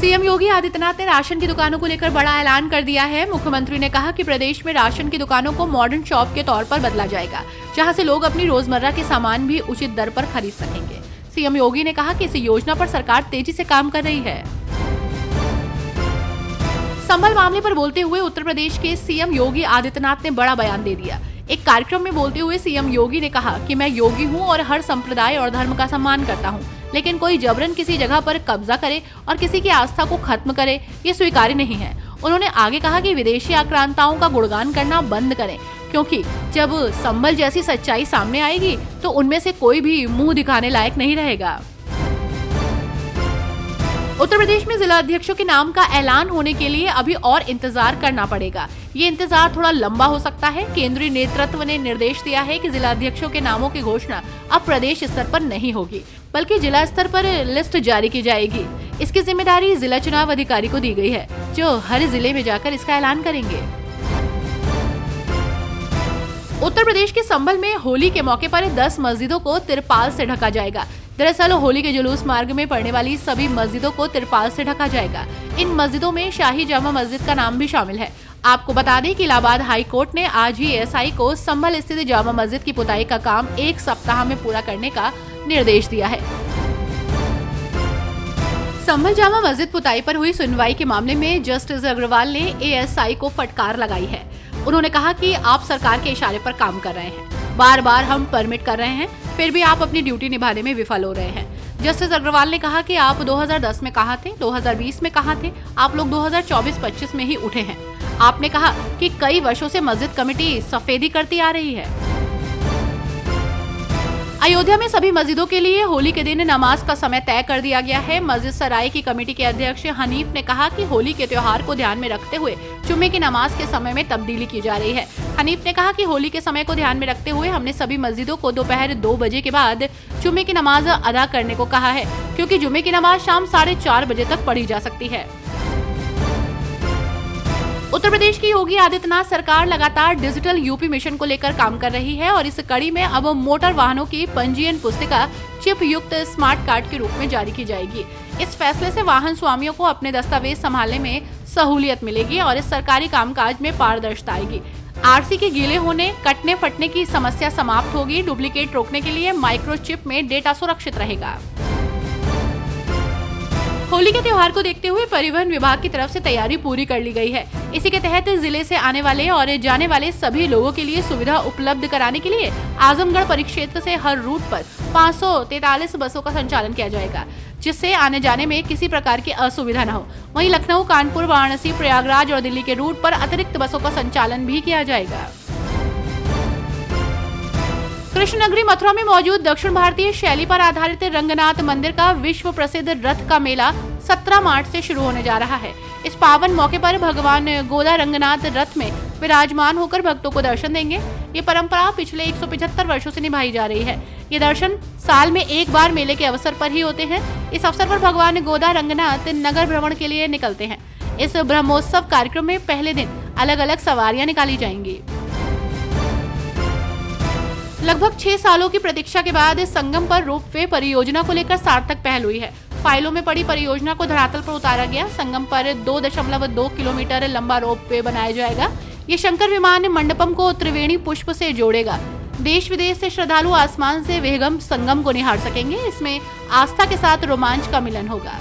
CM Yogi Adityanath ने ration की दुकानों को लेकर बड़ा ऐलान कर दिया है। मुख्यमंत्री ने कहा कि प्रदेश में राशन की दुकानों को मॉडर्न शॉप के तौर पर बदला जाएगा, जहां से लोग अपनी रोजमर्रा के सामान भी उचित दर पर खरीद सकेंगे। सीएम योगी ने कहा कि इस योजना पर सरकार तेजी से काम कर रही है। संभल मामले पर बोलते हुए उत्तर प्रदेश के सीएम योगी आदित्यनाथ ने बड़ा बयान दे दिया। एक कार्यक्रम में बोलते हुए सीएम योगी ने कहा कि मैं योगी हूं और हर संप्रदाय और धर्म का सम्मान करता हूं, लेकिन कोई जबरन किसी जगह पर कब्जा करे और किसी की आस्था को खत्म करे, ये स्वीकार्य नहीं है। उन्होंने आगे कहा कि विदेशी आक्रांताओं का गुणगान करना बंद करें, क्योंकि जब संभल जैसी सच्चाई सामने आएगी तो उनमें से कोई भी मुंह दिखाने लायक नहीं रहेगा। उत्तर प्रदेश में जिला अध्यक्षों के नाम का ऐलान होने के लिए अभी और इंतजार करना पड़ेगा। ये इंतजार थोड़ा लंबा हो सकता है। केंद्रीय नेतृत्व ने निर्देश दिया है कि जिला अध्यक्षों के नामों की घोषणा अब प्रदेश स्तर पर नहीं होगी, बल्कि जिला स्तर पर लिस्ट जारी की जाएगी। इसकी जिम्मेदारी जिला चुनाव अधिकारी को दी गई है, जो हर जिले में जाकर इसका ऐलान करेंगे। उत्तर प्रदेश के संभल में होली के मौके पर 10 मस्जिदों को तिरपाल से ढका जाएगा। दरअसल होली के जुलूस मार्ग में पड़ने वाली सभी मस्जिदों को तिरपाल से ढका जाएगा। इन मस्जिदों में शाही जामा मस्जिद का नाम भी शामिल है। आपको बता दें कि इलाहाबाद हाई कोर्ट ने आज ही एएसआई को संभल स्थित जामा मस्जिद की पुताई का काम 1 सप्ताह में पूरा करने का निर्देश दिया है। संभल जामा मस्जिद पुताई पर हुई सुनवाई के मामले में जस्टिस अग्रवाल ने एएसआई को फटकार लगाई है। उन्होंने कहा कि आप सरकार के इशारे पर काम कर रहे हैं, बार बार हम परमिट कर रहे हैं, फिर भी आप अपनी ड्यूटी निभाने में विफल हो रहे हैं। जस्टिस अग्रवाल ने कहा कि आप 2010 में कहाँ थे, 2020 में कहाँ थे, आप लोग 2024-25 में ही उठे हैं। आपने कहा कि कई वर्षों से मस्जिद कमेटी सफेदी करती आ रही है। अयोध्या में सभी मस्जिदों के लिए होली के दिन नमाज का समय तय कर दिया गया है। मस्जिद सराय की कमेटी के अध्यक्ष हनीफ ने कहा कि होली के त्योहार को ध्यान में रखते हुए जुम्मे की नमाज के समय में तब्दीली की जा रही है। हनीफ ने कहा कि होली के समय को ध्यान में रखते हुए हमने सभी मस्जिदों को दोपहर 2 बजे के बाद जुम्मे की नमाज अदा करने को कहा है, क्योंकि जुम्मे की नमाज शाम 4:30 बजे तक पढ़ी जा सकती है। उत्तर प्रदेश की योगी आदित्यनाथ सरकार लगातार डिजिटल यूपी मिशन को लेकर काम कर रही है और इस कड़ी में अब मोटर वाहनों की पंजीयन पुस्तिका चिप युक्त स्मार्ट कार्ड के रूप में जारी की जाएगी। इस फैसले से वाहन स्वामियों को अपने दस्तावेज संभालने में सहूलियत मिलेगी और इस सरकारी कामकाज में पारदर्शिता आएगी। आरसी के गीले होने, कटने फटने की समस्या समाप्त होगी। डुप्लीकेट रोकने के लिए माइक्रोचिप में डेटा सुरक्षित रहेगा। होली के त्योहार को देखते हुए परिवहन विभाग की तरफ से तैयारी पूरी कर ली गई है। इसी के तहत जिले से आने वाले और जाने वाले सभी लोगों के लिए सुविधा उपलब्ध कराने के लिए आजमगढ़ परिक्षेत्र से हर रूट पर 543 बसों का संचालन किया जाएगा, जिससे आने जाने में किसी प्रकार की असुविधा न हो। वहीं लखनऊ, कानपुर, वाराणसी, प्रयागराज और दिल्ली के रूट पर अतिरिक्त बसों का संचालन भी किया जाएगा। कृष्ण नगरी मथुरा में मौजूद दक्षिण भारतीय शैली पर आधारित रंगनाथ मंदिर का विश्व प्रसिद्ध रथ का मेला 17 मार्च से शुरू होने जा रहा है। इस पावन मौके पर भगवान गोदा रंगनाथ रथ में विराजमान होकर भक्तों को दर्शन देंगे। ये परंपरा पिछले 175 वर्षों से निभाई जा रही है। ये दर्शन साल में एक बार मेले के अवसर पर ही होते हैं। इस अवसर पर भगवान गोदा रंगनाथ नगर भ्रमण के लिए निकलते हैं। इस ब्रह्मोत्सव कार्यक्रम में पहले दिन अलग अलग सवारियां निकाली जाएंगी। लगभग 6 सालों की प्रतीक्षा के बाद संगम पर रोपवे परियोजना को लेकर सार्थक पहल हुई है। फाइलों में पड़ी परियोजना को धरातल पर उतारा गया। संगम पर 2.2 किलोमीटर लंबा रोपवे बनाया जाएगा। ये शंकर विमान मंडपम को त्रिवेणी पुष्प से जोड़ेगा। देश विदेश से श्रद्धालु आसमान से विहंगम संगम को निहार सकेंगे। इसमें आस्था के साथ रोमांच का मिलन होगा।